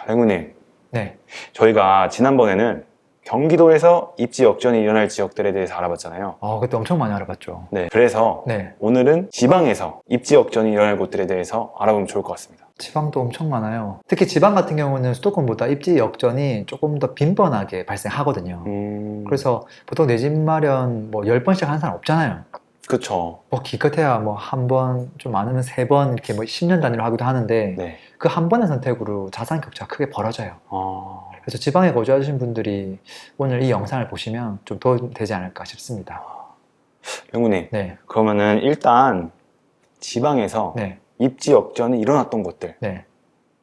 행우님, 네. 저희가 지난번에는 경기도에서 입지 역전이 일어날 지역들에 대해서 알아봤잖아요. 그때 엄청 많이 알아봤죠. 네, 그래서 네. 오늘은 지방에서 입지 역전이 일어날 곳들에 대해서 알아보면 좋을 것 같습니다. 지방도 엄청 많아요. 특히 지방 같은 경우는 수도권보다 입지 역전이 조금 더 빈번하게 발생하거든요. 그래서 보통 내 집 마련 뭐 10번씩 하는 사람 없잖아요. 그쵸. 뭐 기껏해야 뭐 한 번, 좀 많으면 3번 이렇게 뭐 10년 단위로 하기도 하는데 네. 그 한 번의 선택으로 자산 격차가 크게 벌어져요. 아, 그래서 지방에 거주하시는 분들이 오늘 이 영상을 보시면 좀 도움이 되지 않을까 싶습니다. 행우님, 네. 그러면은 일단 지방에서 네. 입지 역전이 일어났던 곳들, 네.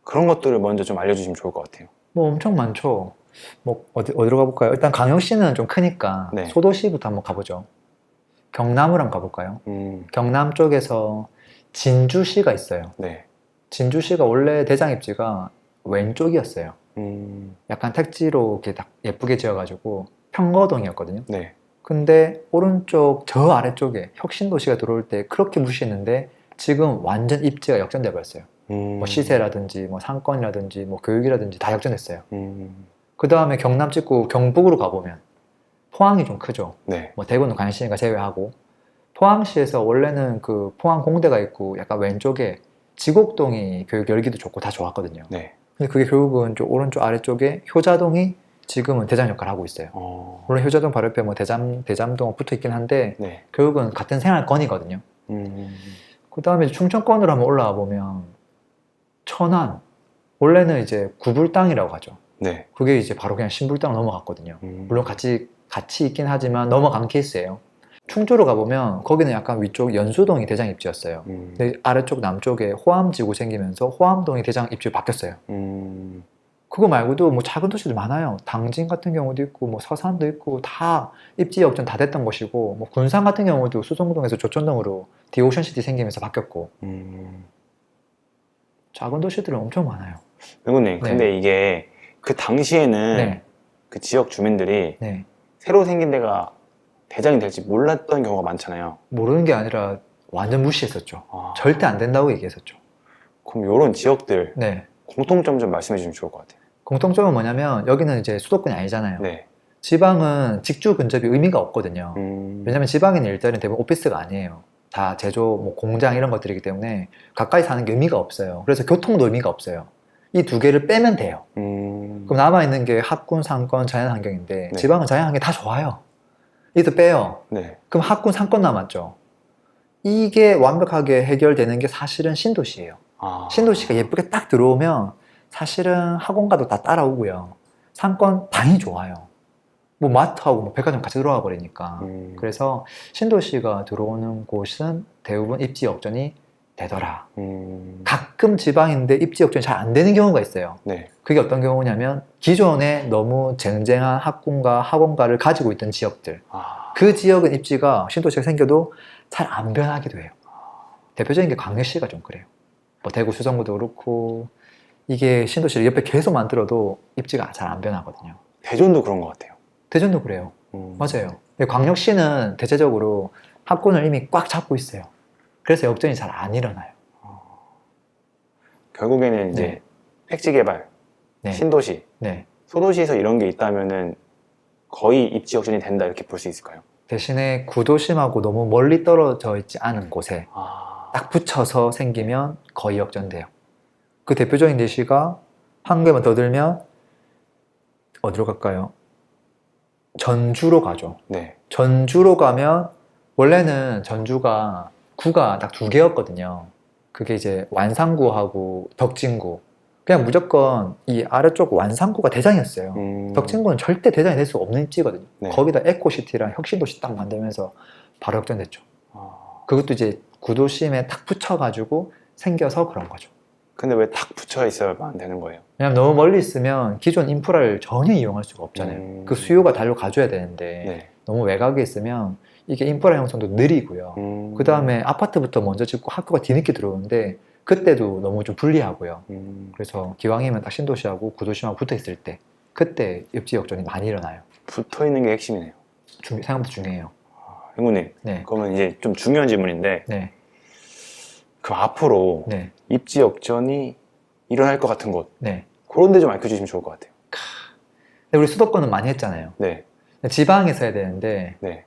그런 것들을 먼저 좀 알려주시면 좋을 것 같아요. 뭐 엄청 많죠. 뭐 어디로 가볼까요? 일단 강릉시는 좀 크니까 네. 소도시부터 한번 가보죠. 경남으로 한번 가볼까요? 경남 쪽에서 진주시가 있어요. 네. 진주시가 원래 대장 입지가 왼쪽이었어요. 음, 약간 택지로 이렇게 딱 예쁘게 지어가지고 평거동이었거든요. 네. 근데 오른쪽 저 아래쪽에 혁신도시가 들어올 때 그렇게 무시했는데 지금 완전 입지가 역전돼 버렸어요. 뭐 시세라든지 뭐 상권이라든지 뭐 교육이라든지 다 역전됐어요. 그 다음에 경남 찍고 경북으로 가보면 포항이 좀 크죠. 네. 뭐 대구는 광시니까 제외하고 포항시에서 원래는 그 포항 공대가 있고 약간 왼쪽에 지곡동이 교육 열기도 좋고 다 좋았거든요. 네. 근데 그게 결국은 좀 오른쪽 아래쪽에 효자동이 지금은 대장 역할을 하고 있어요. 물론 효자동 바로 옆에 뭐 대잠동 붙어 있긴 한데 네. 결국은 같은 생활권이거든요. 그 다음에 충청권으로 한번 올라와 보면 천안 원래는 이제 구불당이라고 하죠. 네. 그게 이제 바로 그냥 신불당으로 넘어갔거든요. 물론 같이 있긴 하지만 넘어간 케이스예요. 충주로 가보면 거기는 약간 위쪽 연수동이 대장 입지였어요. 근데 아래쪽 남쪽에 호암지구 생기면서 호암동이 대장 입지로 바뀌었어요. 그거 말고도 뭐 작은 도시들 많아요. 당진 같은 경우도 있고 뭐 서산도 있고 다 입지 역전 다 됐던 곳이고 뭐 군산 같은 경우도 수성동에서 조천동으로 디오션시티 생기면서 바뀌었고 작은 도시들은 엄청 많아요. 행우님, 네. 근데 이게 그 당시에는 네. 그 지역 주민들이 네. 새로 생긴 데가 대장이 될지 몰랐던 경우가 많잖아요. 모르는 게 아니라 완전 무시했었죠. 아, 절대 안 된다고 얘기했었죠. 그럼 이런 지역들 네. 공통점 좀 말씀해 주시면 좋을 것 같아요. 공통점은 뭐냐면 여기는 이제 수도권이 아니잖아요. 네. 지방은 직주 근접이 의미가 없거든요. 왜냐면 지방에는 일자리는 대부분 오피스가 아니에요. 다 제조, 뭐 공장 이런 것들이기 때문에 가까이 사는 게 의미가 없어요. 그래서 교통도 의미가 없어요. 이 두 개를 빼면 돼요. 그럼 남아있는 게 학군, 상권, 자연환경인데 네. 지방은 자연환경이 다 좋아요. 이것도 빼요. 네. 그럼 학군, 상권 남았죠. 이게 완벽하게 해결되는 게 사실은 신도시예요. 아, 신도시가 예쁘게 딱 들어오면 사실은 학원가도 다 따라오고요. 상권 당연히 좋아요. 뭐 마트하고 뭐 백화점 같이 들어와 버리니까. 그래서 신도시가 들어오는 곳은 대부분 입지 역전이 되더라. 가끔 지방인데 입지 역전이 잘 안 되는 경우가 있어요. 네. 그게 어떤 경우냐면 기존에 너무 쟁쟁한 학군과 학원가를 가지고 있던 지역들, 아, 그 지역은 입지가 신도시가 생겨도 잘 안 변하기도 해요. 대표적인 게 광역시가 좀 그래요. 뭐 대구 수성구도 그렇고 이게 신도시를 옆에 계속 만들어도 입지가 잘 안 변하거든요. 대전도 그런 것 같아요. 대전도 그래요. 맞아요. 근데 광역시는 대체적으로 학군을 이미 꽉 잡고 있어요. 그래서 역전이 잘 안 일어나요. 결국에는 이제 네. 택지 개발, 네. 신도시, 네. 소도시에서 이런 게 있다면은 거의 입지 역전이 된다 이렇게 볼 수 있을까요? 대신에 구도심하고 너무 멀리 떨어져 있지 않은 곳에 아, 딱 붙여서 생기면 거의 역전돼요. 그 대표적인 예시가 한 개만 더 들면 어디로 갈까요? 전주로 가죠. 네. 전주로 가면 원래는 전주가 구가 딱 2개였거든요. 그게 이제 완산구하고 덕진구. 그냥 무조건 이 아래쪽 완산구가 대장이었어요. 덕진구는 절대 대장이 될 수 없는 입지거든요. 네. 거기다 에코시티랑 혁신도시 딱 만들면서 바로 역전됐죠. 아, 그것도 이제 구도심에 탁 붙여가지고 생겨서 그런 거죠. 근데 왜 탁 붙여 있어야만 되는 거예요? 왜냐면 너무 멀리 있으면 기존 인프라를 전혀 이용할 수가 없잖아요. 그 수요가 달려가줘야 되는데 네. 너무 외곽에 있으면 이게 인프라 형성도 느리고요. 그 다음에 아파트부터 먼저 짓고 학교가 뒤늦게 들어오는데 그때도 너무 좀 불리하고요. 그래서 기왕이면 딱 신도시하고 구도심하고 붙어 있을 때 그때 입지 역전이 많이 일어나요. 붙어 있는 게 핵심이네요. 생각보다 중요해요. 행우님, 네. 그러면 이제 좀 중요한 질문인데, 네. 그 앞으로 네. 입지 역전이 일어날 것 같은 곳, 네. 그런 데 좀 알려주시면 좋을 것 같아요. 근데 우리 수도권은 많이 했잖아요. 네, 지방에서 해야 되는데 네,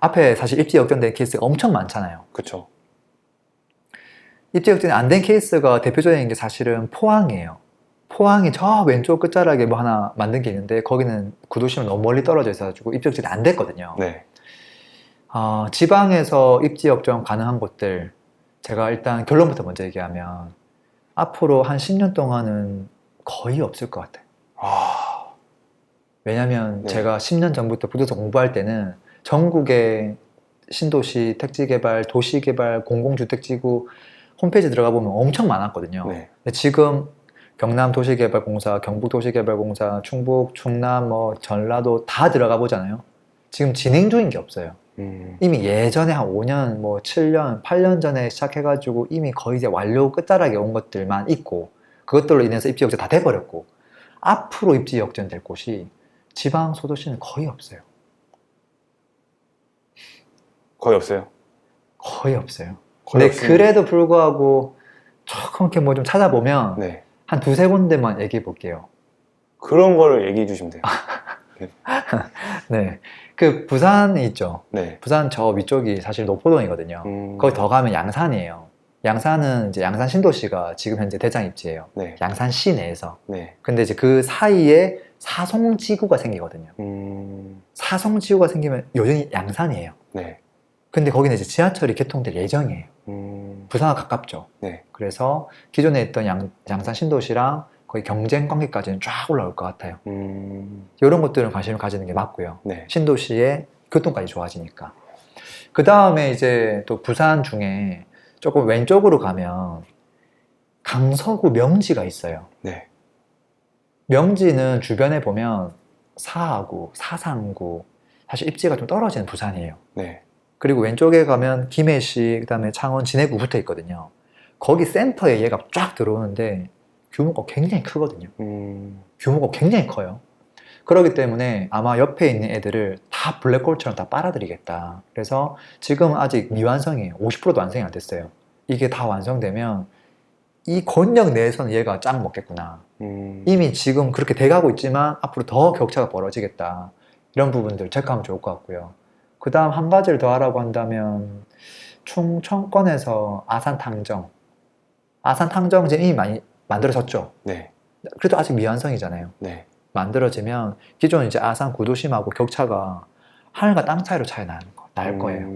앞에 사실 입지 역전된 케이스가 엄청 많잖아요. 그쵸. 입지 역전이 안 된 케이스가 대표적인 게 사실은 포항이에요. 포항이 저 왼쪽 끝자락에 뭐 하나 만든 게 있는데 거기는 구도심은 너무 멀리 떨어져 있어가지고 입지 역전이 안 됐거든요. 네, 지방에서 입지 역전 가능한 곳들, 제가 일단 결론부터 먼저 얘기하면 앞으로 한 10년 동안은 거의 없을 것 같아요. 아, 왜냐면 네. 제가 10년 전부터 부동산 공부할 때는 전국의 신도시, 택지개발, 도시개발, 공공주택지구 홈페이지 들어가 보면 엄청 많았거든요. 네, 근데 지금 경남도시개발공사, 경북도시개발공사, 충북, 충남, 뭐 전라도 다 들어가 보잖아요. 지금 진행 중인 게 없어요. 이미 예전에 한 5년, 뭐 7년, 8년 전에 시작해가지고 이미 거의 이제 완료 끝자락에 온 것들만 있고 그것들로 인해서 입지 역전 다 돼버렸고 앞으로 입지 역전될 곳이 지방 소도시는 거의 없어요. 거의 없어요. 거의 없어요. 거의 근데 없습니다. 그래도 불구하고 조금 이렇게 뭐 좀 찾아보면 네, 한 두세 군데만 얘기해 볼게요. 그런 거를 얘기해 주시면 돼요. 네. 그 부산이 있죠. 네, 부산 저 위쪽이 사실 노포동이거든요. 거기 더 가면 양산이에요. 양산은 이제 양산 신도시가 지금 현재 대장 입지예요. 네, 양산시 내에서. 네, 근데 이제 그 사이에 사송지구가 생기거든요. 사송지구가 생기면 여전히 양산이에요. 네, 근데 거기는 이제 지하철이 개통될 예정이에요. 부산과 가깝죠. 네, 그래서 기존에 있던 양산 신도시랑 거의 경쟁 관계까지는 쫙 올라올 것 같아요. 이런 것들은 관심을 가지는 게 맞고요. 네, 신도시의 교통까지 좋아지니까. 그 다음에 이제 또 부산 중에 조금 왼쪽으로 가면 강서구 명지가 있어요. 네, 명지는 주변에 보면 사하구, 사상구, 사실 입지가 좀 떨어지는 부산이에요. 네, 그리고 왼쪽에 가면 김해시, 그 다음에 창원, 진해구 붙어 있거든요. 거기 센터에 얘가 쫙 들어오는데 규모가 굉장히 크거든요. 규모가 굉장히 커요. 그렇기 때문에 아마 옆에 있는 애들을 다 블랙홀처럼 다 빨아들이겠다. 그래서 지금 아직 미완성이에요. 50%도 완성이 안 됐어요. 이게 다 완성되면 이 권역 내에서는 얘가 짱 먹겠구나. 이미 지금 그렇게 돼가고 있지만 앞으로 더 격차가 벌어지겠다. 이런 부분들 체크하면 좋을 것 같고요. 그 다음 한 가지를 더 하라고 한다면 충청권에서 아산탕정. 아산탕정 이제 이미 많이 만들어졌죠. 네, 그래도 아직 미완성이잖아요. 네, 만들어지면 기존 이제 아산 구도심하고 격차가 하늘과 땅 차이로 날 거예요.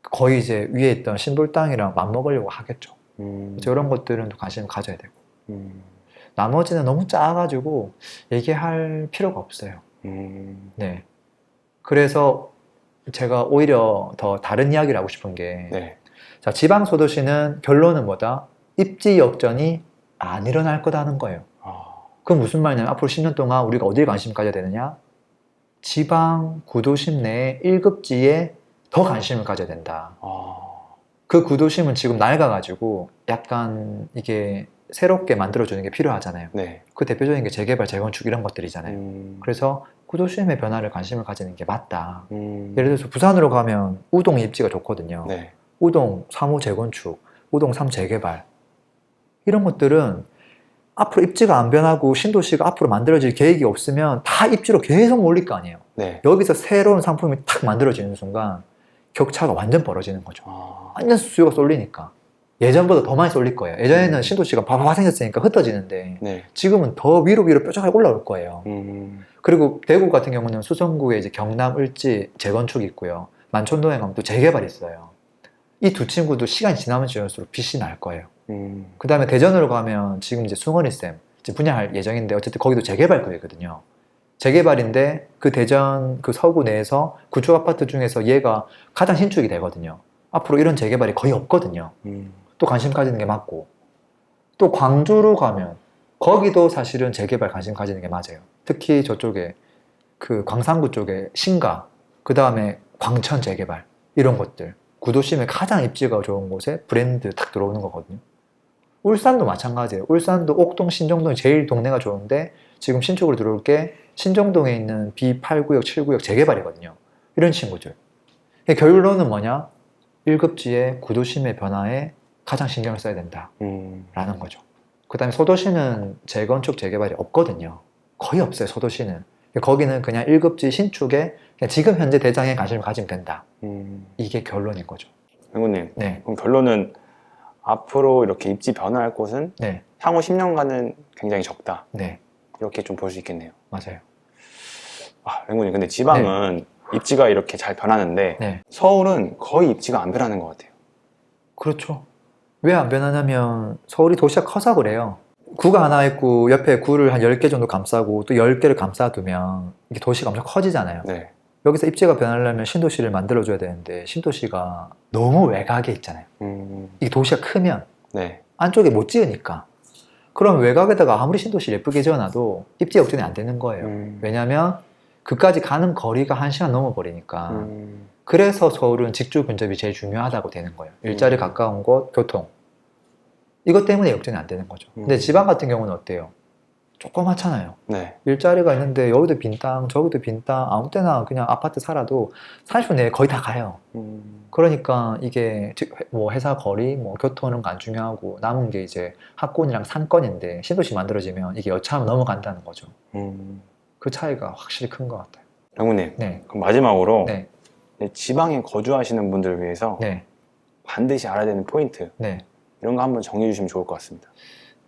거의 이제 위에 있던 신불당이랑 맞먹으려고 하겠죠. 그래서 이런 것들은 또 관심을 가져야 되고. 나머지는 너무 작아가지고 얘기할 필요가 없어요. 네. 그래서 제가 오히려 더 다른 이야기를 하고 싶은 게, 네, 자, 지방 소도시는 결론은 뭐다? 입지 역전이 안 일어날 거다는 거예요. 그건 무슨 말이냐면 앞으로 10년 동안 우리가 어디에 관심 가져야 되느냐? 지방 구도심 내 1급지에 더 관심을 가져야 된다. 그 구도심은 지금 낡아가지고 약간 이게 새롭게 만들어주는 게 필요하잖아요. 네, 그 대표적인 게 재개발, 재건축 이런 것들이잖아요. 그래서 구도심의 변화를 관심을 가지는 게 맞다. 예를 들어서 부산으로 가면 우동 입지가 좋거든요. 네, 우동 3호 재건축, 우동 3 재개발 이런 것들은 앞으로 입지가 안 변하고 신도시가 앞으로 만들어질 계획이 없으면 다 입지로 계속 몰릴 거 아니에요. 네. 여기서 새로운 상품이 탁 만들어지는 순간 격차가 완전 벌어지는 거죠. 완전 수요가 쏠리니까. 예전보다 더 많이 쏠릴 거예요. 예전에는 신도시가 바바바 생겼으니까 흩어지는데 네, 지금은 더 위로 뾰족하게 올라올 거예요. 그리고 대구 같은 경우는 수성구에 이제 경남 을지 재건축이 있고요. 만촌동에 가면 또 재개발이 있어요. 이 두 친구도 시간이 지나면 지날수록 빛이 날 거예요. 그 다음에 대전으로 가면 지금 이제 숭어리쌤 이제 분양할 예정인데 어쨌든 거기도 재개발 구역이거든요. 재개발인데 그 대전 그 서구 내에서 구축 아파트 중에서 얘가 가장 신축이 되거든요. 앞으로 이런 재개발이 거의 없거든요. 또 관심 가지는 게 맞고, 또 광주로 가면 거기도 사실은 재개발 관심 가지는 게 맞아요. 특히 저쪽에 그 광산구 쪽에 신가, 그 다음에 광천 재개발 이런 것들 구도심에 가장 입지가 좋은 곳에 브랜드 탁 들어오는 거거든요. 울산도 마찬가지예요. 울산도 옥동, 신정동이 제일 동네가 좋은데 지금 신축으로 들어올 게 신정동에 있는 B8구역, 7구역 재개발이거든요. 이런 친구들. 결론은 뭐냐? 1급지의 구도심의 변화에 가장 신경을 써야 된다라는 거죠. 그다음에 소도시는 재건축 재개발이 없거든요. 거의 없어요. 소도시는. 거기는 그냥 1급지 신축에 그냥 지금 현재 대장에 관심을 가지면 된다. 이게 결론인 거죠. 맹구님, 네. 그럼 결론은 앞으로 이렇게 입지 변화할 곳은 네. 향후 10년간은 굉장히 적다. 네. 이렇게 좀 볼 수 있겠네요. 맞아요. 아, 맹구님, 근데 지방은 입지가 이렇게 잘 변하는데 네. 서울은 거의 입지가 안 변하는 것 같아요. 그렇죠. 왜 안 변하냐면 서울이 도시가 커서 그래요. 구가 하나 있고 옆에 구를 한 10개 정도 감싸고 또 10개를 감싸두면 이게 도시가 엄청 커지잖아요. 네. 여기서 입지가 변하려면 신도시를 만들어줘야 되는데 신도시가 너무 외곽에 있잖아요. 이 도시가 크면 네. 안쪽에 못 지으니까. 그럼 외곽에다가 아무리 신도시를 예쁘게 지어놔도 입지 역전이 안 되는 거예요. 왜냐하면 그까지 가는 거리가 1시간 넘어버리니까. 그래서 서울은 직주 근접이 제일 중요하다고 되는 거예요. 일자리 가까운 곳, 교통. 이것 때문에 역전이 안 되는 거죠. 근데 지방 같은 경우는 어때요? 조그맣잖아요. 네. 일자리가 있는데 여기도 빈 땅, 저기도 빈 땅, 아무 때나 그냥 아파트 살아도 30분 내에 거의 다 가요. 그러니까 이게 뭐 회사 거리, 뭐 교통은 안 중요하고 남은 게 이제 학군이랑 상권인데 신도시 만들어지면 이게 여차하면 넘어간다는 거죠. 그 차이가 확실히 큰 것 같아요. 맹구님, 네. 그럼 마지막으로 네. 지방에 거주하시는 분들을 위해서 네. 반드시 알아야 되는 포인트 네. 이런 거 한번 정리해 주시면 좋을 것 같습니다.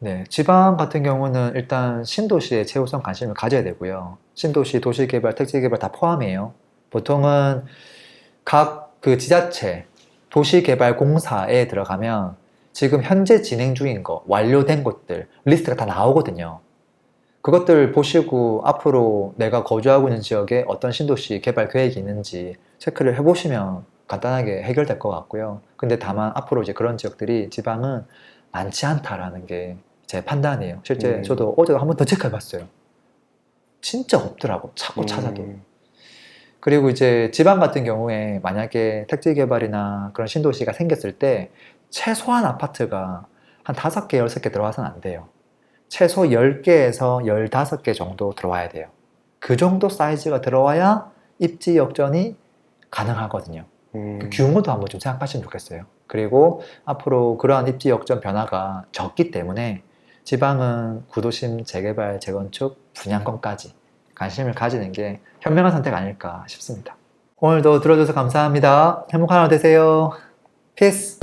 네, 지방 같은 경우는 일단 신도시에 최우선 관심을 가져야 되고요. 신도시, 도시개발, 택지개발 다 포함해요. 보통은 각 그 지자체, 도시개발공사에 들어가면 지금 현재 진행 중인 거, 완료된 곳들, 리스트가 다 나오거든요. 그것들 보시고 앞으로 내가 거주하고 있는 지역에 어떤 신도시 개발 계획이 있는지 체크를 해보시면 간단하게 해결될 것 같고요. 근데 다만 앞으로 이제 그런 지역들이 지방은 많지 않다라는 게 제 판단이에요. 실제 저도 어제도 한 번 더 체크해봤어요. 진짜 없더라고. 자꾸 찾아도. 그리고 이제 지방 같은 경우에 만약에 택지 개발이나 그런 신도시가 생겼을 때 최소한 아파트가 한 5개, 6개 들어와서는 안 돼요. 최소 10개에서 15개 정도 들어와야 돼요. 그 정도 사이즈가 들어와야 입지 역전이 가능하거든요. 그 규모도 한번 좀 생각하시면 좋겠어요. 그리고 앞으로 그러한 입지 역전 변화가 적기 때문에 지방은 구도심, 재개발, 재건축, 분양권까지 관심을 가지는 게 현명한 선택 아닐까 싶습니다. 오늘도 들어줘서 감사합니다. 행복한 하루 되세요. 피스!